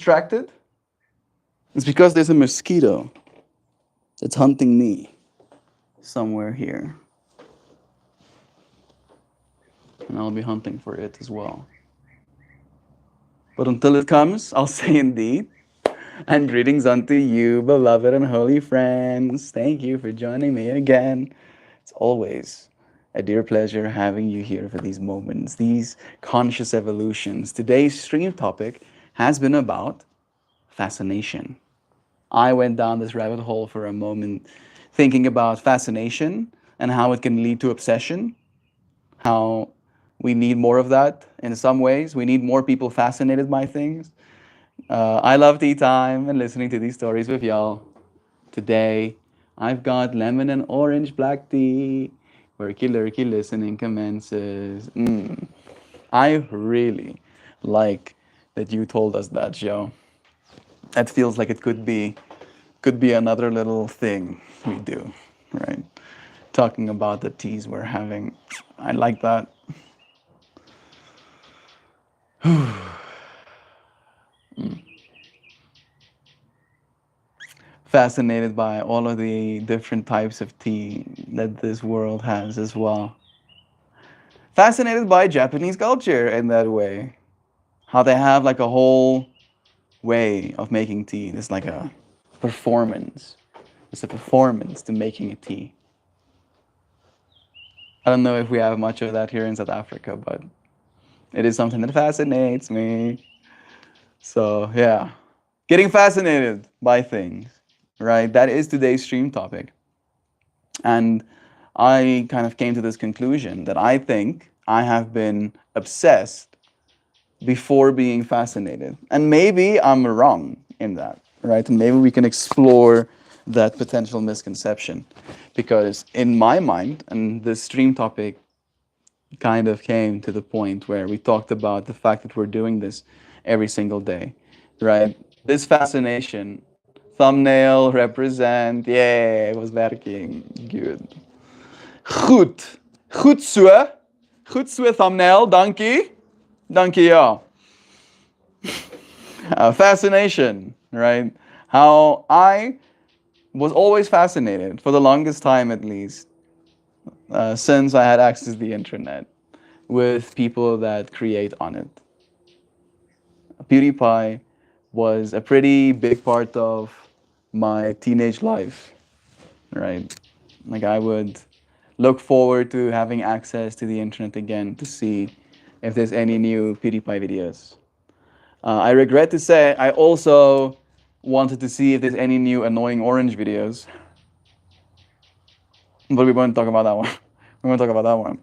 distracted? It's because there's a mosquito that's hunting me somewhere here. And I'll be hunting for it as well. But until it comes, I'll say indeed. And greetings unto you, beloved and holy friends. Thank you for joining me again. It's always a dear pleasure having you here for these moments, these conscious evolutions. Today's stream topic has been about fascination. I went down this rabbit hole for a moment thinking about fascination and how it can lead to obsession, how we need more of that in some ways. We need more people fascinated by things. I love tea time and listening to these stories with y'all. Today, I've got lemon and orange black tea. Worky lurky listening commences. I really like that you told us that, Joe. That feels like it could be another little thing we do, right? Talking about the teas we're having. I like that. Fascinated by all of the different types of tea that this world has as well. Fascinated by Japanese culture in that way. How they have like a whole way of making tea. It's like a performance. It's a performance to making a tea. I don't know if we have much of that here in South Africa, but it is something that fascinates me. So, yeah, getting fascinated by things, right? That is today's stream topic. And I kind of came to this conclusion that I think I have been obsessed before being fascinated. And maybe I'm wrong in that, right? And maybe we can explore that potential misconception. Because in my mind, and the stream topic kind of came to the point where we talked about the fact that we're doing this every single day, right? This fascination, thumbnail represent, yeah, it was working, good. Goed, goed so, goed so thumbnail, dankie, dankie ja. Fascination, right? How I was always fascinated, for the longest time at least, since I had access to the internet, with people that create on it. PewDiePie was a pretty big part of my teenage life, right? Like I would look forward to having access to the internet again to see if there's any new PewDiePie videos. I regret to say I also wanted to see if there's any new annoying orange videos. But we won't talk about that one. We won't talk about that one.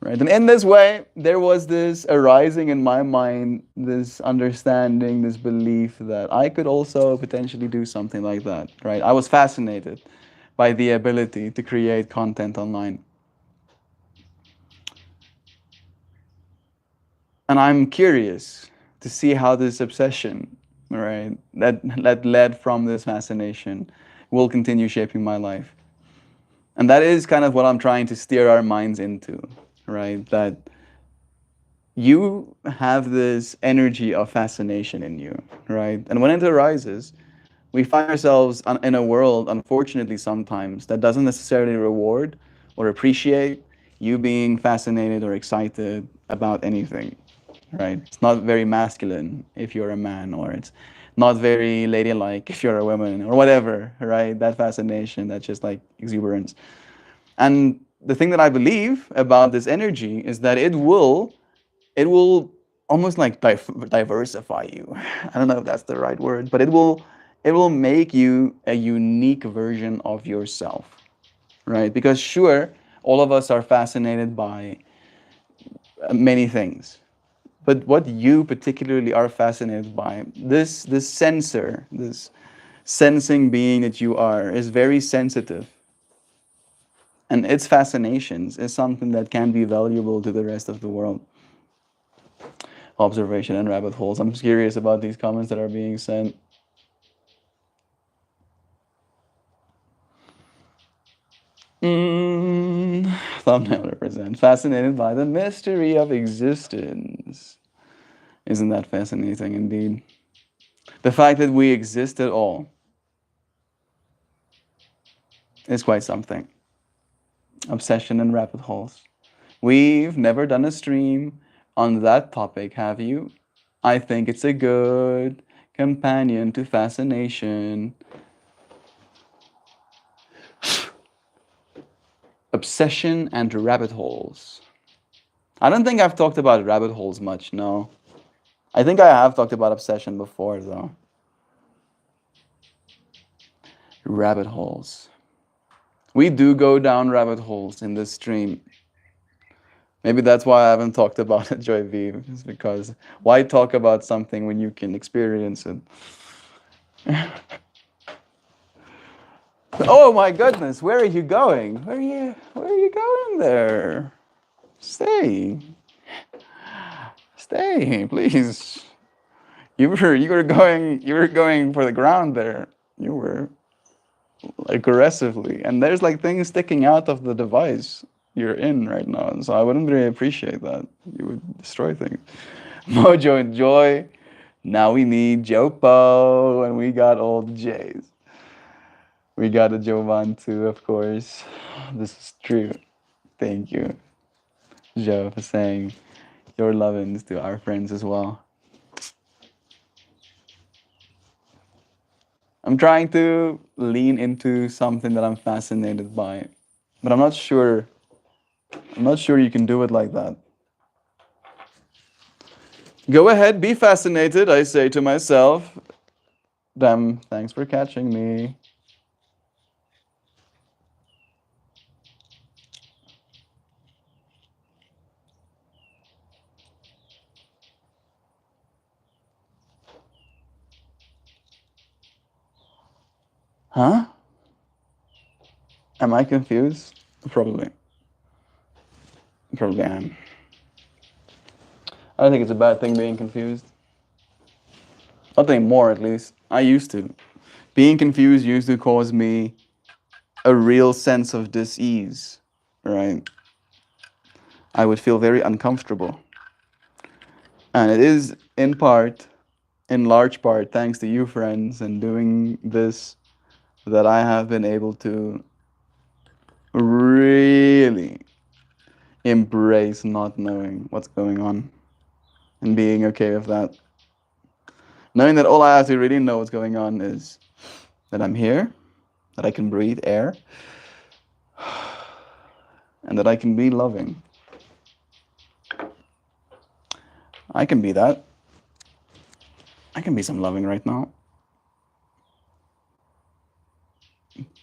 Right? And in this way, there was this arising in my mind, this understanding, this belief that I could also potentially do something like that. Right? I was fascinated by the ability to create content online. And I'm curious to see how this obsession, right, that led from this fascination will continue shaping my life. And that is kind of what I'm trying to steer our minds into, right? That you have this energy of fascination in you, right? And when it arises, we find ourselves in a world, unfortunately, sometimes that doesn't necessarily reward or appreciate you being fascinated or excited about anything, right? It's not very masculine if you're a man, or it's not very ladylike if you're a woman, or whatever, right? That fascination, that's just like exuberance. And the thing that I believe about this energy is that it will almost like diversify you. I don't know if that's the right word, but it will make you a unique version of yourself, right? Because sure, all of us are fascinated by many things, but what you particularly are fascinated by, this sensor, this sensing being that you are, is very sensitive. And its fascinations is something that can be valuable to the rest of the world. Observation and rabbit holes. I'm curious about these comments that are being sent. Thumbnail represent. Fascinated by the mystery of existence. Isn't that fascinating indeed? The fact that we exist at all is quite something. Obsession and rabbit holes. We've never done a stream on that topic, have you? I think it's a good companion to fascination. Obsession and rabbit holes. I don't think I've talked about rabbit holes much, no. I think I have talked about obsession before, though. Rabbit holes. We do go down rabbit holes in this stream. Maybe that's why I haven't talked about it, Joy V. It's because why talk about something when you can experience it? Oh my goodness, where are you going? Where are you going there? Stay. Stay, please. You were going for the ground there. You were aggressively, and there's like things sticking out of the device you're in right now, so I wouldn't really appreciate that. You would destroy things. Mojo and Joy. Now we need Jopo, and we got all the J's. We got a Jovan too, of course. This is true. Thank you, Joe, for saying your lovings to our friends as well. I'm trying to lean into something that I'm fascinated by, but I'm not sure. I'm not sure you can do it like that. Go ahead, be fascinated, I say to myself. Damn, thanks for catching me. Huh? Am I confused? Probably. Probably am. I don't think it's a bad thing being confused. Not anymore, at least. I used to. Being confused used to cause me a real sense of dis-ease, right? I would feel very uncomfortable. And it is in large part, thanks to you, friends, and doing this, that I have been able to really embrace not knowing what's going on and being okay with that. Knowing that all I have to really know what's going on is that I'm here, that I can breathe air, and that I can be loving. I can be that. I can be some loving right now.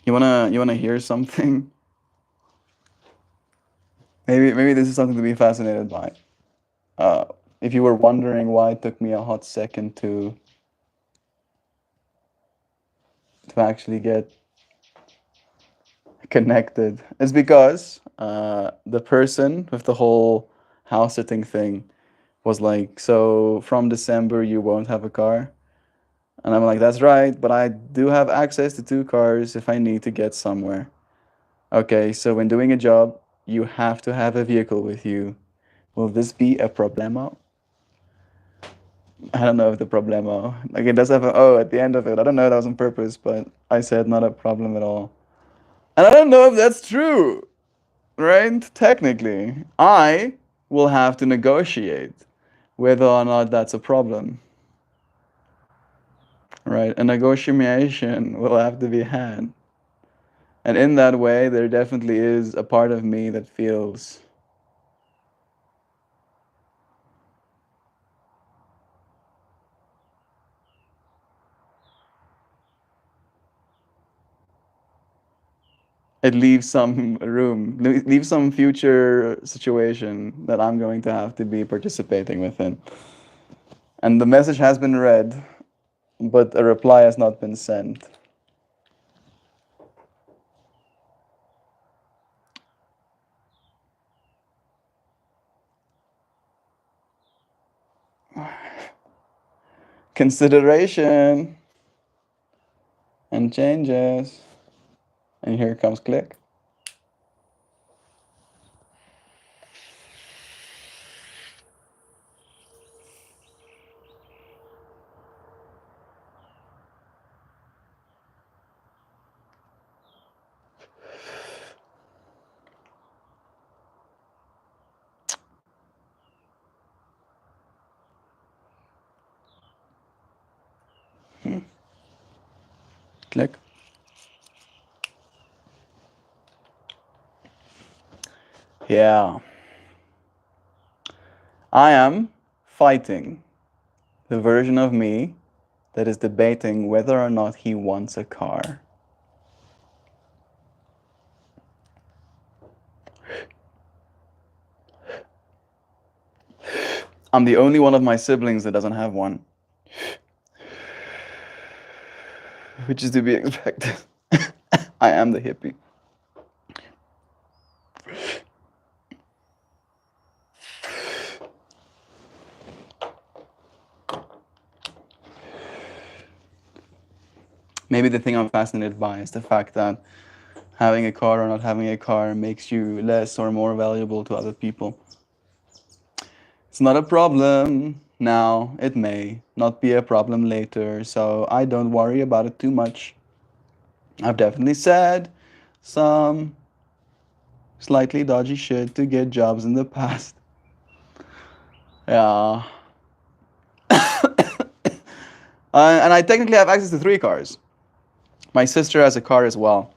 You wanna hear something? Maybe this is something to be fascinated by. If you were wondering why it took me a hot second to actually get connected, it's because the person with the whole house sitting thing was like, so from December you won't have a car. And I'm like, that's right, but I do have access to 2 cars if I need to get somewhere. Okay, so when doing a job, you have to have a vehicle with you. Will this be a problema? I don't know if the problema, like it does have an O at the end of it. I don't know if that was on purpose, but I said not a problem at all. And I don't know if that's true, right? Technically, I will have to negotiate whether or not that's a problem, right? A negotiation will have to be had. And in that way, there definitely is a part of me that feels it leaves some room, leaves some future situation that I'm going to have to be participating within. And the message has been read, but a reply has not been sent. Consideration and changes. And here comes click. Click. Yeah. I am fighting the version of me that is debating whether or not he wants a car. I'm the only one of my siblings that doesn't have one, which is to be expected. I am the hippie. Maybe the thing I'm fascinated by is the fact that having a car or not having a car makes you less or more valuable to other people. It's not a problem now, it may not be a problem later, so I don't worry about it too much. I've definitely said some slightly dodgy shit to get jobs in the past. Yeah. And I technically have access to 3 cars. My sister has a car as well.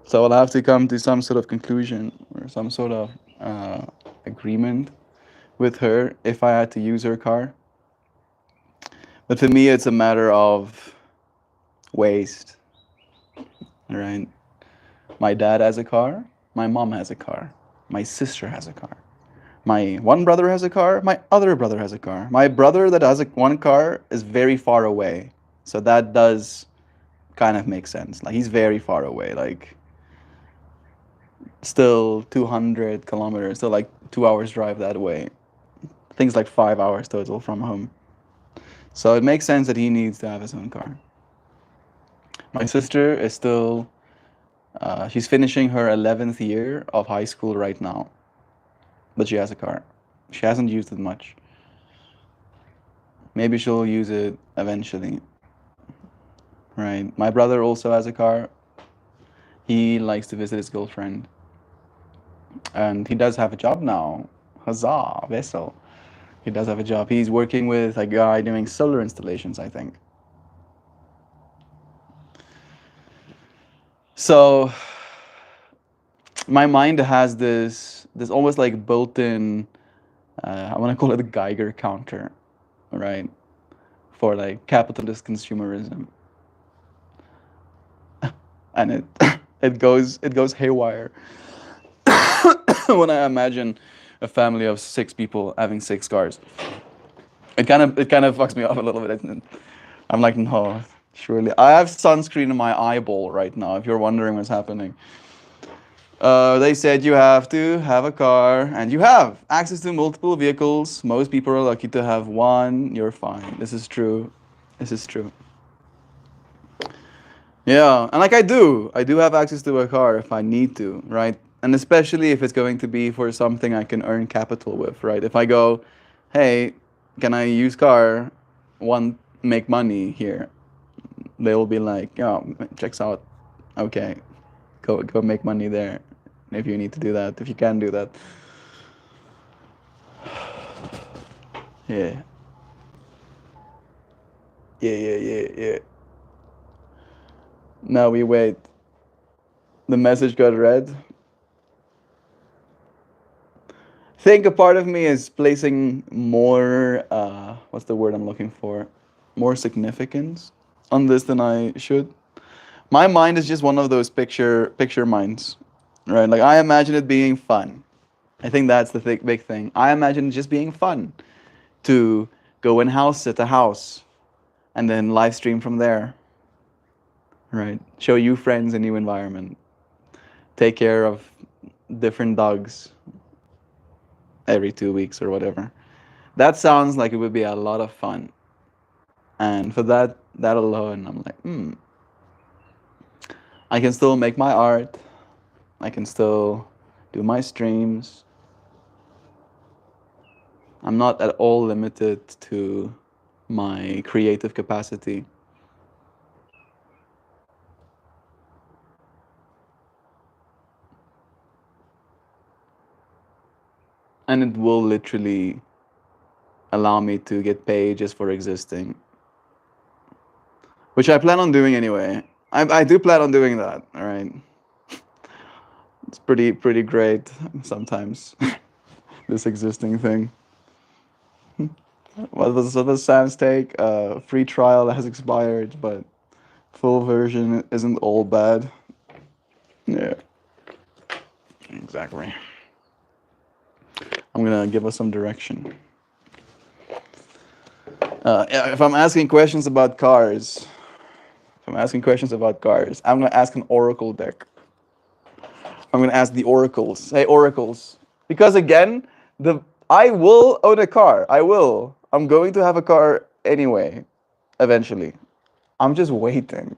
So I'll have to come to some sort of conclusion or some sort of agreement with her if I had to use her car. But for me, it's a matter of waste, right? My dad has a car, my mom has a car, my sister has a car. My one brother has a car, my other brother has a car. My brother that has one car is very far away. So that does kind of make sense. Like he's very far away, like still 200 kilometers, so like 2 hours drive that way. Things like 5 hours total from home. So it makes sense that he needs to have his own car. My sister is still, she's finishing her 11th year of high school right now, but she has a car. She hasn't used it much. Maybe she'll use it eventually, right? My brother also has a car. He likes to visit his girlfriend. And he does have a job now. Huzzah, vessel. He does have a job. He's working with a guy doing solar installations, I think. So my mind has this almost like built-in, I want to call it a Geiger counter, right? For like capitalist consumerism. And it goes haywire when I imagine a family of 6 people having 6 cars. It kind of fucks me up a little bit. I'm like, no, surely. I have sunscreen in my eyeball right now, if you're wondering what's happening. They said you have to have a car, and you have access to multiple vehicles. Most people are lucky to have one. You're fine. This is true. This is true. Yeah, and like I do have access to a car if I need to, right? And especially if it's going to be for something I can earn capital with, right? If I go, hey, can I use car? Want make money here? They'll be like, oh, checks out. Okay, go make money there. If you need to do that, if you can do that. Yeah. Yeah. Now we wait. The message got read. I think a part of me is placing more, what's the word I'm looking for? More significance on this than I should. My mind is just one of those picture minds, right? Like I imagine it being fun. I think that's the big thing. I imagine it just being fun to go in house at a house and then live stream from there, right? Show you friends a new environment. Take care of different dogs every 2 weeks or whatever. That sounds like it would be a lot of fun. And for that alone, I'm like, I can still make my art. I can still do my streams. I'm not at all limited to my creative capacity. And it will literally allow me to get paid just for existing. which I plan on doing anyway. I do plan on doing that. All right, it's pretty great sometimes. This existing thing. What was Sam's take? Free trial has expired, but full version isn't all bad. Yeah, exactly. I'm gonna give us some direction. If I'm asking questions about cars, I'm gonna ask an oracle deck. I'm gonna ask the oracles. Hey, oracles, because again, the I will own a car. I will. I'm going to have a car anyway, eventually. I'm just waiting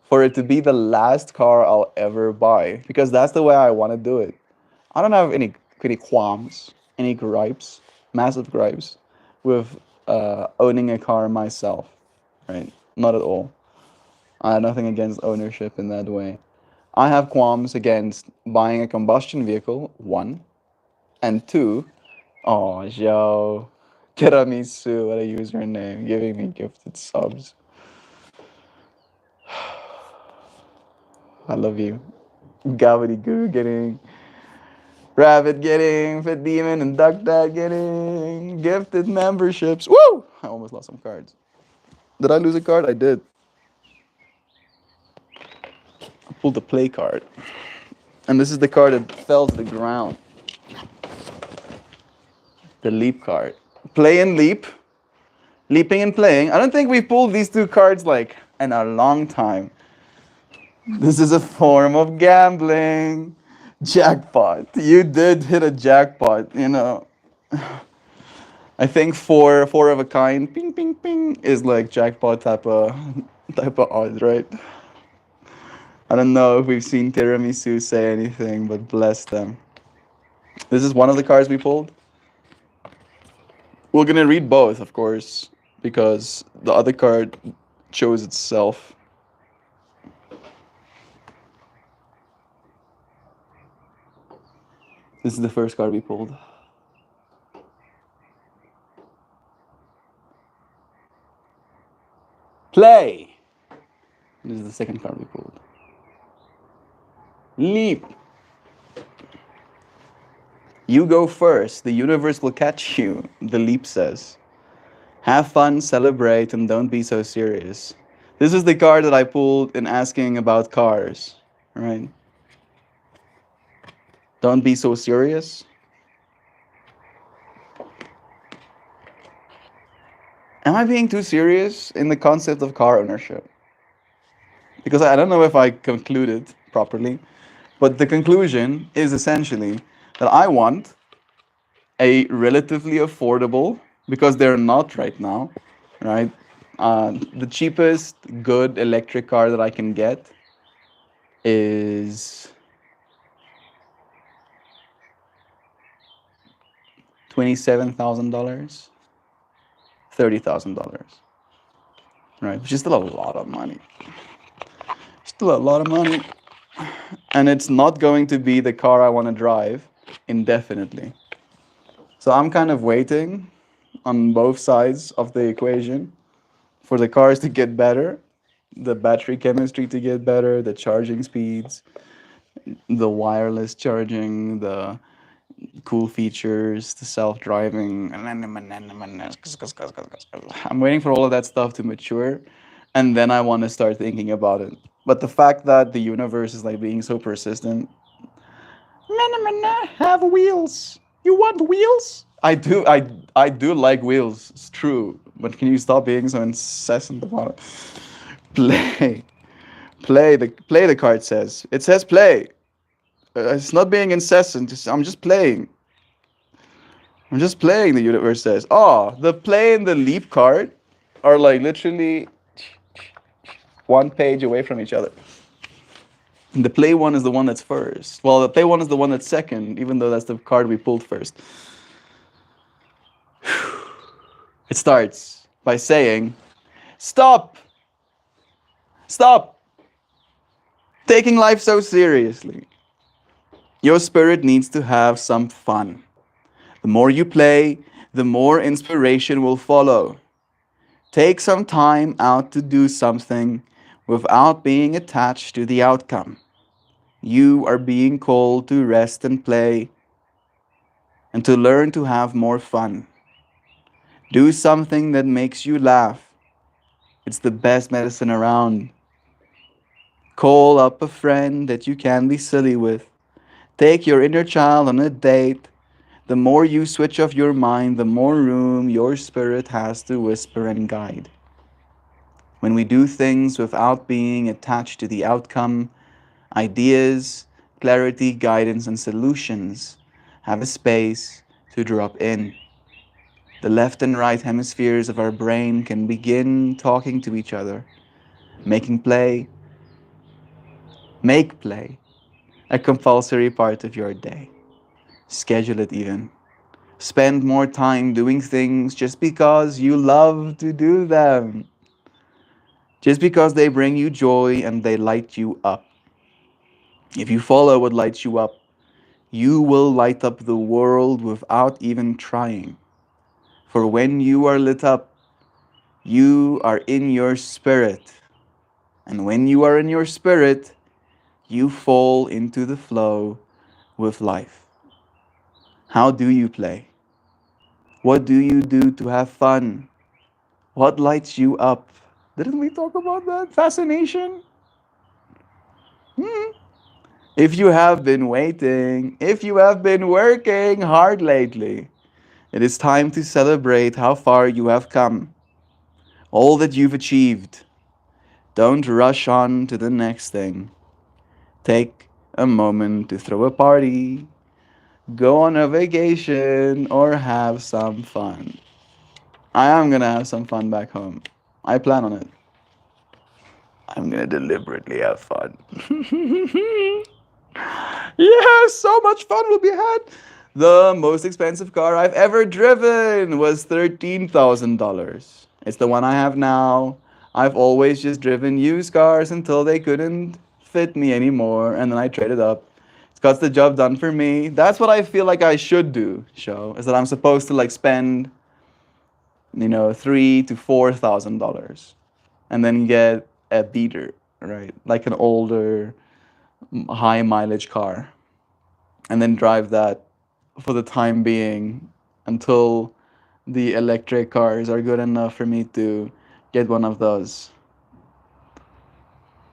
for it to be the last car I'll ever buy because that's the way I want to do it. I don't have any qualms, any gripes, massive gripes with owning a car myself, right? Not at all. I have nothing against ownership in that way. I have qualms against buying a combustion vehicle, one, and two, oh, Joe, Tiramisu, what a username, giving me gifted subs. I love you. Gobbledygoo getting, Rabbit getting, Fit Demon and Duck Dad getting gifted memberships. Woo! I almost lost some cards. Did I lose a card? I did. I pulled the play card. And this is the card that fell to the ground. The leap card. Play and leap. Leaping and playing. I don't think we pulled these two cards like in a long time. This is a form of gambling. Jackpot. You did hit a jackpot, you know. I think four of a kind, ping ping ping, is like jackpot type of odds, right? I don't know if we've seen Tiramisu say anything, but bless them. This is one of the cards we pulled. We're gonna read both, of course, because the other card chose itself. This is the first card we pulled. Play! This is the second card we pulled. Leap! You go first. The universe will catch you, the leap says. Have fun, celebrate, and don't be so serious. This is the card that I pulled in asking about cars, right? Don't be so serious. Am I being too serious in the concept of car ownership? Because I don't know if I concluded properly, but the conclusion is essentially that I want a relatively affordable, because they're not right now, right? The cheapest good electric car that I can get is $27,000, $30,000, right? Which is still a lot of money. Still a lot of money. And it's not going to be the car I want to drive indefinitely. So I'm kind of waiting on both sides of the equation for the cars to get better, the battery chemistry to get better, the charging speeds, the wireless charging, the cool features, the self-driving. I'm waiting for all of that stuff to mature, and then I want to start thinking about it. But the fact that the universe is like being so persistent, have wheels. You want wheels? I do like wheels. It's true. But can you stop being so incessant about it? Play. Play the card says. It says play. It's not being incessant. I'm just playing. I'm just playing, the universe says. Oh, the play and the leap card are like literally one page away from each other. And the play one is the one that's first. Well, the play one is the one that's second, even though that's the card we pulled first. It starts by saying, stop! Stop! Taking life so seriously. Your spirit needs to have some fun. The more you play, the more inspiration will follow. Take some time out to do something without being attached to the outcome. You are being called to rest and play and to learn to have more fun. Do something that makes you laugh. It's the best medicine around. Call up a friend that you can be silly with. Take your inner child on a date. The more you switch off your mind, the more room your spirit has to whisper and guide. When we do things without being attached to the outcome, ideas, clarity, guidance, and solutions have a space to drop in. The left and right hemispheres of our brain can begin talking to each other, making play, make play a compulsory part of your day. Schedule it even. Spend more time doing things just because you love to do them. Just because they bring you joy and they light you up. If you follow what lights you up, you will light up the world without even trying. For when you are lit up, you are in your spirit. And when you are in your spirit, you fall into the flow with life. How do you play? What do you do to have fun? What lights you up? Didn't we talk about that? Fascination? Hmm. If you have been waiting, if you have been working hard lately, it is time to celebrate how far you have come, all that you've achieved. Don't rush on to the next thing. Take a moment to throw a party, go on a vacation, or have some fun. I am gonna have some fun back home. I plan on it. I'm gonna deliberately have fun. Yeah, so much fun will be had. The most expensive car I've ever driven was $13,000. It's the one I have now. I've always just driven used cars until they couldn't fit me anymore, and then I traded up. It got the job done for me. That's what I feel like I should do, show, is that I'm supposed to like spend, $3,000 to $4,000 and then get a beater, right? Like an older, high mileage car, and then drive that for the time being until the electric cars are good enough for me to get one of those.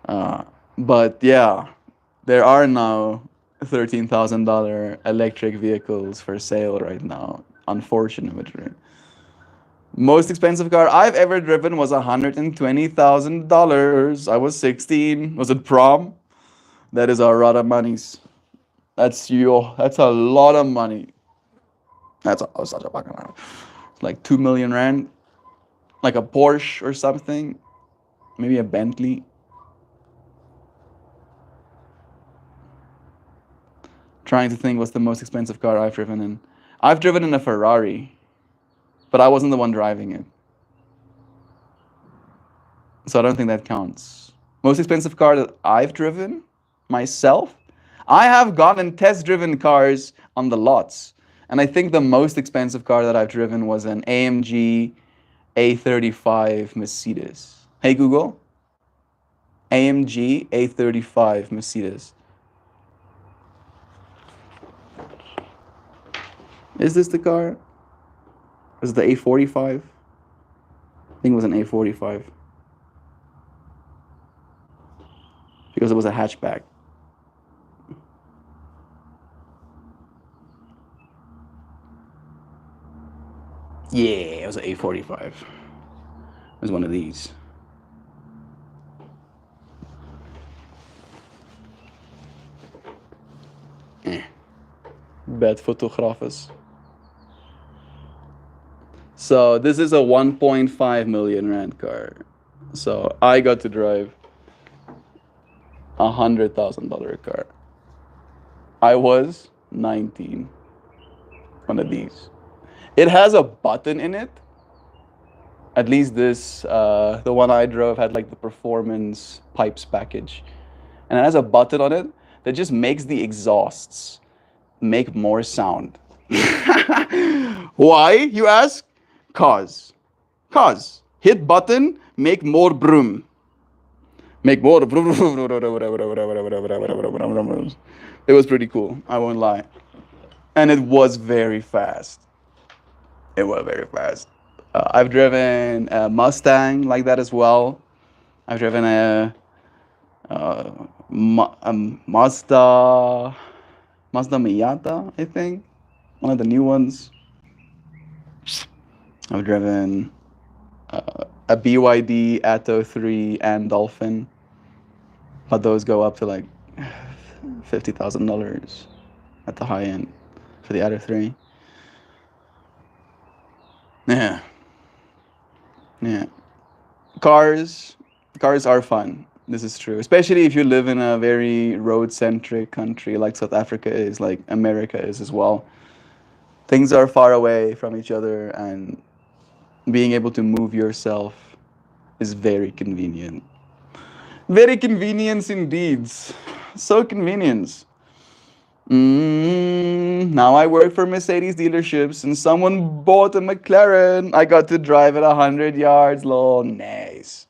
Uh, but yeah, there are now $13,000 electric vehicles for sale right now, unfortunately. Most expensive car I've ever driven was $120,000. I was 16. Was it prom? That is a lot of monies. That's a lot of money. Such a fucking lot. It's like 2 million rand, like a Porsche or something, maybe a Bentley. Trying to think what's the most expensive car I've driven in. I've driven in a Ferrari, but I wasn't the one driving it, so I don't think that counts. Most expensive car that I've driven myself. I have gotten test-driven cars on the lots, and I think the most expensive car that I've driven was an AMG A35 Mercedes. Hey Google, AMG A35 Mercedes. Is this the car? Is it the A45? I think it was an A45 because it was a hatchback. Yeah, it was an A45. It was one of these. Bad photographers. So this is a 1.5 million rand car. So I got to drive $100,000 car. I was 19. One of these. It has a button in it. At least this, the one I drove had like the performance pipes package. And it has a button on it that just makes the exhausts make more sound. Why, you ask? Cause Hit button, make more broom. Make more. It was pretty cool, I won't lie. And it was very fast. It was very fast. I've driven a Mustang like that as well. I've driven a Mazda Miata, I think, one of the new ones. I've driven a BYD Atto 3 and Dolphin, but those go up to like $50,000 at the high end for the Atto 3. Yeah, yeah. Cars, cars are fun. This is true, especially if you live in a very road-centric country like South Africa is, like America is as well. Things are far away from each other, and being able to move yourself is very convenient. Very convenience indeed. So convenience. Now I work for Mercedes dealerships, and someone bought a McLaren. I got to drive it 100 yards. Lol, nice.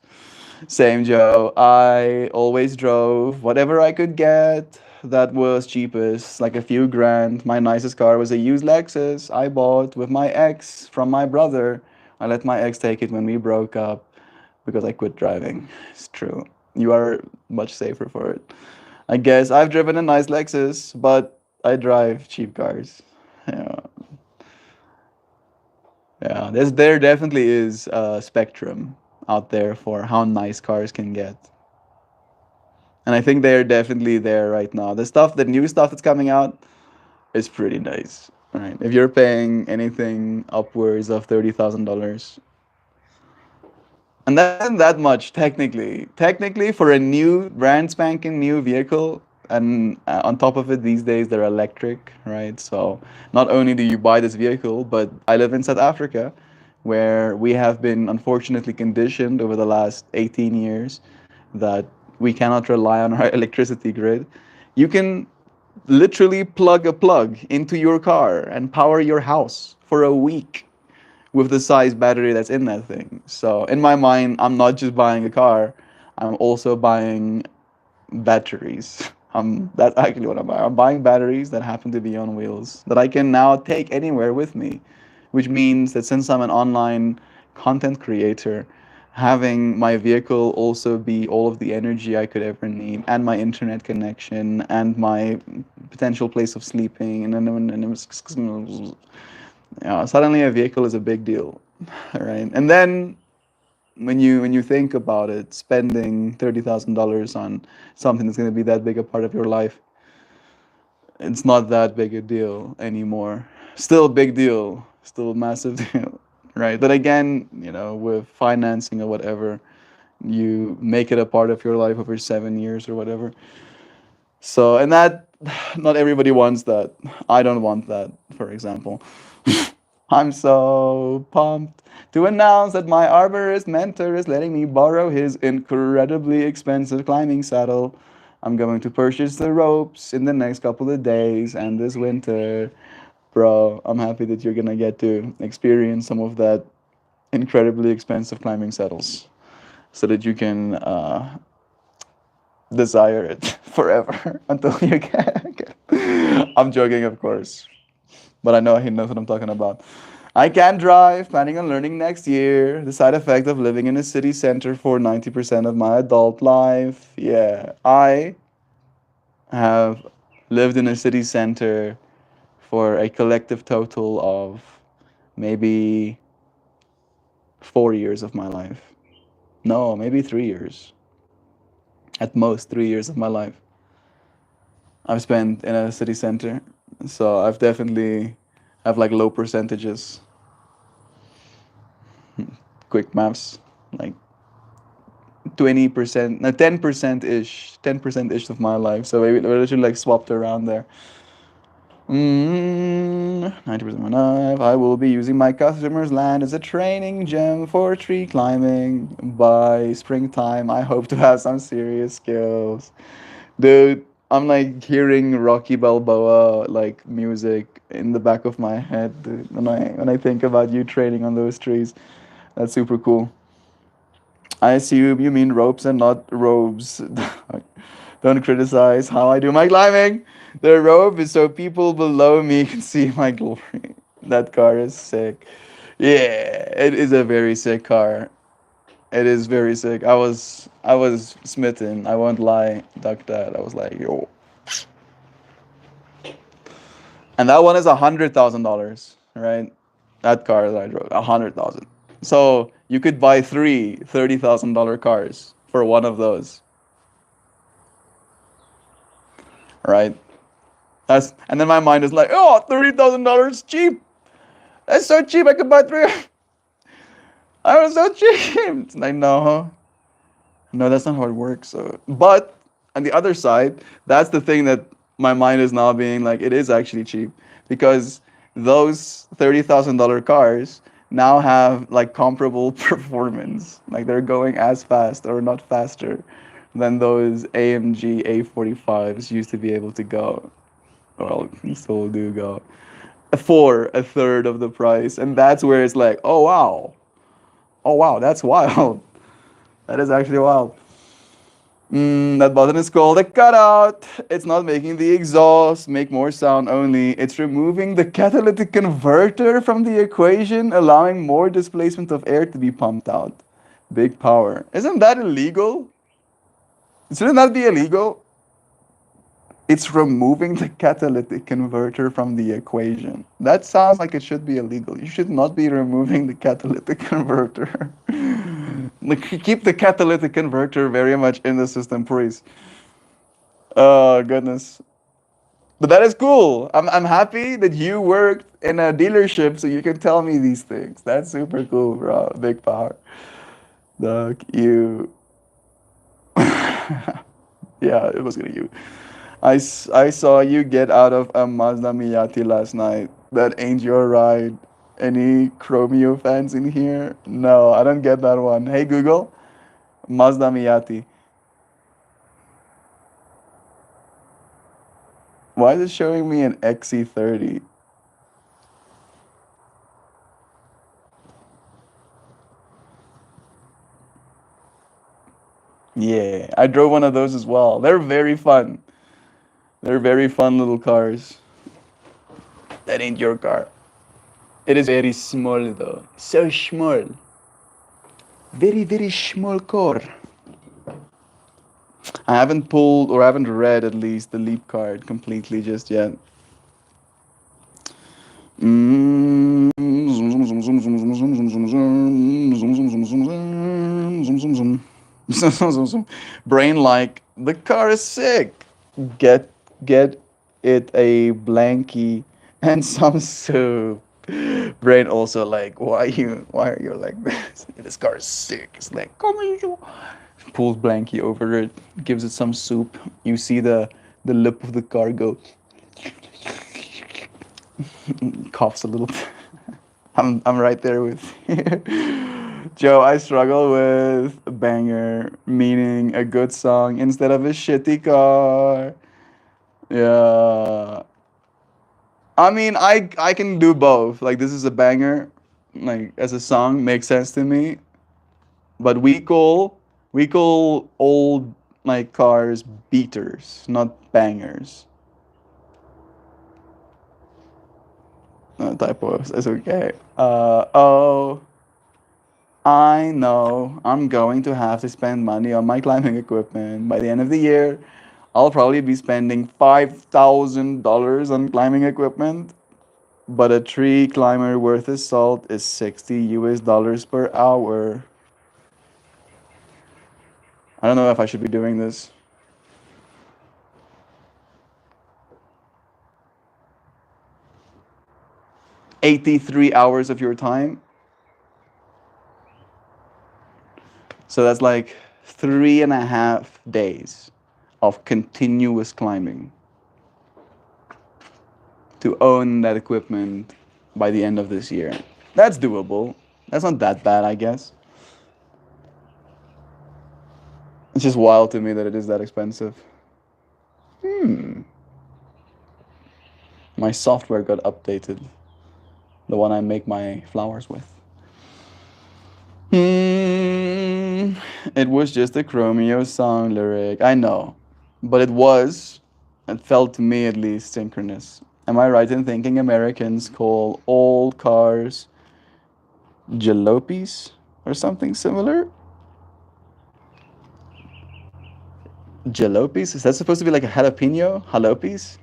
Same Joe. I always drove whatever I could get that was cheapest, like a few grand. My nicest car was a used Lexus I bought with my ex from my brother. I let my ex take it when we broke up because I quit driving. It's true. You are much safer for it. I guess I've driven a nice Lexus, but I drive cheap cars. Yeah, yeah. There definitely is a spectrum out there for how nice cars can get, and I think they're definitely there right now. The new stuff that's coming out is pretty nice. Right? If you're paying anything upwards of $30,000, and that isn't that much technically. Technically, for a new brand spanking new vehicle, and on top of it, these days they're electric, right? So not only do you buy this vehicle, but I live in South Africa, where we have been unfortunately conditioned over the last 18 years that we cannot rely on our electricity grid. You can literally plug a plug into your car and power your house for a week with the size battery that's in that thing. So in my mind, I'm not just buying a car, I'm also buying batteries. That's actually what I'm buying. I'm buying batteries that happen to be on wheels that I can now take anywhere with me, which means that since I'm an online content creator, having my vehicle also be all of the energy I could ever need, and my internet connection, and my potential place of sleeping, suddenly a vehicle is a big deal, right? And then when you think about it, spending $30,000 on something that's going to be that big a part of your life, it's not that big a deal anymore. Still a big deal, still a massive deal, right? But again, with financing or whatever, you make it a part of your life over 7 years or whatever. So, and that, not everybody wants that. I don't want that, for example. I'm so pumped to announce that my arborist mentor is letting me borrow his incredibly expensive climbing saddle. I'm going to purchase the ropes in the next couple of days and this winter. Bro, I'm happy that you're gonna get to experience some of that incredibly expensive climbing saddles so that you can desire it forever until you can. I'm joking, of course, but I know he knows what I'm talking about. I can drive, planning on learning next year. The side effect of living in a city center for 90% of my adult life. Yeah, I have lived in a city center for a collective total of maybe 4 years of my life. No, maybe 3 years. At most 3 years of my life I've spent in a city center. So I've definitely have like low percentages. Quick maths, like 20%, no, 10% ish of my life. So maybe we're literally like swapped around there. 90% of my life. I will be using my customers' land as a training gym for tree climbing. By springtime, I hope to have some serious skills. Dude, I'm like hearing Rocky Balboa like music in the back of my head, dude, when I think about you training on those trees. That's super cool. I assume you mean ropes and not robes. Don't criticize how I do my climbing. The rope is so people below me can see my glory. That car is sick. Yeah, it is a very sick car. It is very sick. I was smitten. I won't lie. Duck that. I was like, yo. And that one is $100,000, right? That car that I drove, 100,000. So you could buy three $30,000 cars for one of those, right? And then my mind is like, oh, $30,000 cheap. That's so cheap. I could buy three. I was so cheap. It's like, no, no, that's not how it works. So, but on the other side, that's the thing that my mind is now being like, it is actually cheap because those $30,000 cars now have like comparable performance. Like they're going as fast or not faster than those AMG A45s used to be able to go. Well, still do go for a third of the price. And that's where it's like, oh wow. Oh wow, that's wild. That is actually wild. That button is called a cutout. It's not making the exhaust make more sound only. It's removing the catalytic converter from the equation, allowing more displacement of air to be pumped out. Big power. Isn't that illegal? Shouldn't that be illegal? It's removing the catalytic converter from the equation. That sounds like it should be illegal. You should not be removing the catalytic converter. Like, keep the catalytic converter very much in the system, please. Oh, goodness. But that is cool. I'm happy that you worked in a dealership so you can tell me these things. That's super cool, bro. Big power. Look, you. Yeah, it was gonna you. I saw you get out of a Mazda Miata last night. That ain't your ride. Any Chromeo fans in here? No, I don't get that one. Hey Google, Mazda Miata. Why is it showing me an XC30? Yeah, I drove one of those as well. They're very fun. They're very fun little cars. That ain't your car. It is very small though. So small. Very, very small car. I haven't pulled or I haven't read at least the Leap card completely just yet. Brain like the car is sick. Get get it a blankie and some soup. Brain also like why are you like this? This car is sick. It's like come on, pulls blankie over it, gives it some soup. You see the lip of the car go coughs a little bit. I'm right there with you. Joe, I struggle with a banger, meaning a good song instead of a shitty car. Yeah. I mean, I can do both. Like this is a banger, like as a song makes sense to me. But we call old like cars beaters, not bangers. Typos. It's okay. Oh, I know I'm going to have to spend money on my climbing equipment. By the end of the year, I'll probably be spending $5,000 on climbing equipment. But a tree climber worth his salt is 60 US dollars per hour. I don't know if I should be doing this. 83 hours of your time. So that's like 3.5 days of continuous climbing to own that equipment by the end of this year. That's doable. That's not that bad, I guess. It's just wild to me that it is that expensive. My software got updated. The one I make my flowers with. It was just a Chromeo song lyric. I know. But it felt to me at least, synchronous. Am I right in thinking Americans call all cars jalopies or something similar? Jalopies? Is that supposed to be like a jalapeno? Jalopies?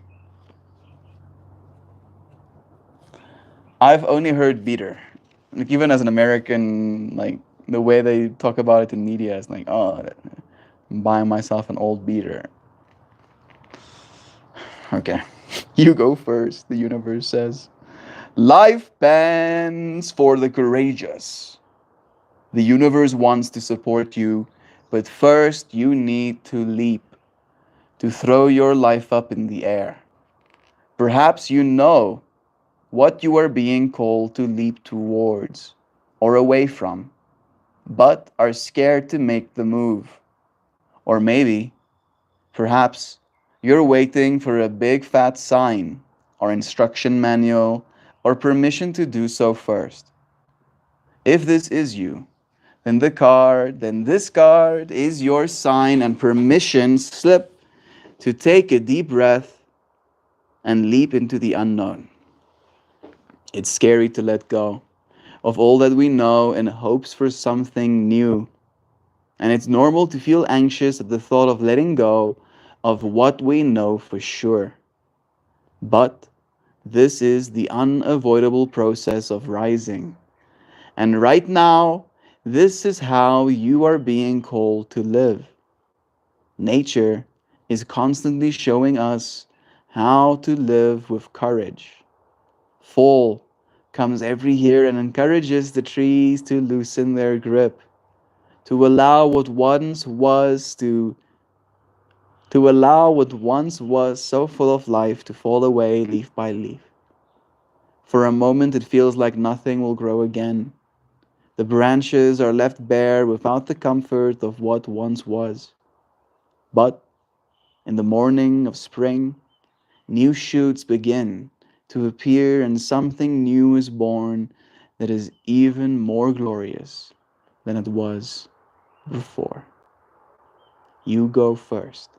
I've only heard beater. Like even as an American, like the way they talk about it in media is like, oh, I'm buying myself an old beater. Okay. You go first, the universe says. Life bans for the courageous. The universe wants to support you, but first you need to leap, to throw your life up in the air. Perhaps you know what you are being called to leap towards or away from, but are scared to make the move. Or maybe, perhaps, you're waiting for a big fat sign or instruction manual or permission to do so first. If this is you, then this card is your sign and permission slip to take a deep breath and leap into the unknown. It's scary to let go of all that we know in hopes for something new. And it's normal to feel anxious at the thought of letting go of what we know for sure. But this is the unavoidable process of rising. And right now, this is how you are being called to live. Nature is constantly showing us how to live with courage. Fall comes every year and encourages the trees to loosen their grip, to allow what once was to allow what once was so full of life to fall away leaf by leaf. For a moment it feels like nothing will grow again. The branches are left bare without the comfort of what once was. But in the morning of spring, new shoots begin to appear and something new is born that is even more glorious than it was before. You go first.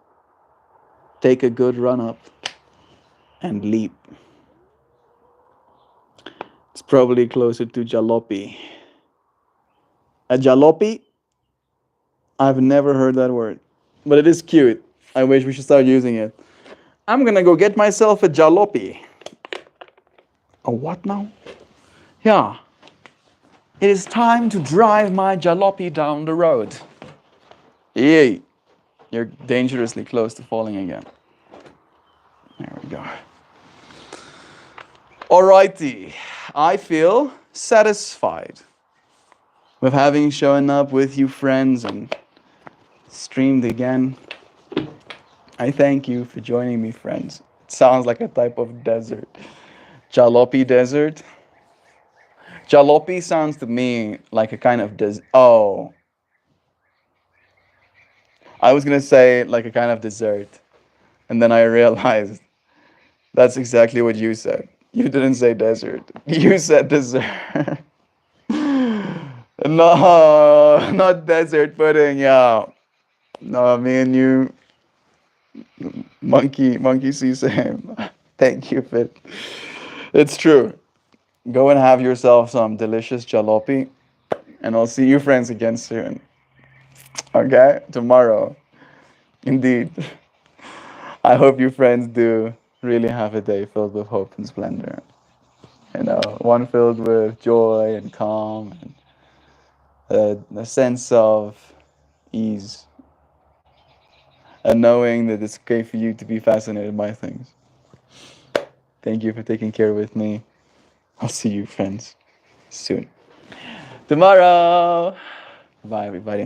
Take a good run up and leap. It's probably closer to jalopy. A jalopy? I've never heard that word, but it is cute. I wish we should start using it. I'm gonna go get myself a jalopy. A what now? Yeah. It is time to drive my jalopy down the road. Yay. You're dangerously close to falling again. There we go. Alrighty. I feel satisfied with having shown up with you friends and streamed again. I thank you for joining me, friends. It sounds like a type of desert. Jalopy desert. Jalopy sounds to me like a kind of desert. Oh. I was gonna say like a kind of dessert. And then I realized that's exactly what you said. You didn't say desert. You said dessert. No, not desert pudding, yeah. No, me and you, monkey see same. Thank you, Fit. It's true. Go and have yourself some delicious jalopy, and I'll see you friends again soon. Okay? Tomorrow. Indeed. I hope you friends do really have a day filled with hope and splendor. You know, one filled with joy and calm and a sense of ease. And knowing that it's okay for you to be fascinated by things. Thank you for taking care with me. I'll see you friends soon. Tomorrow. Bye, everybody.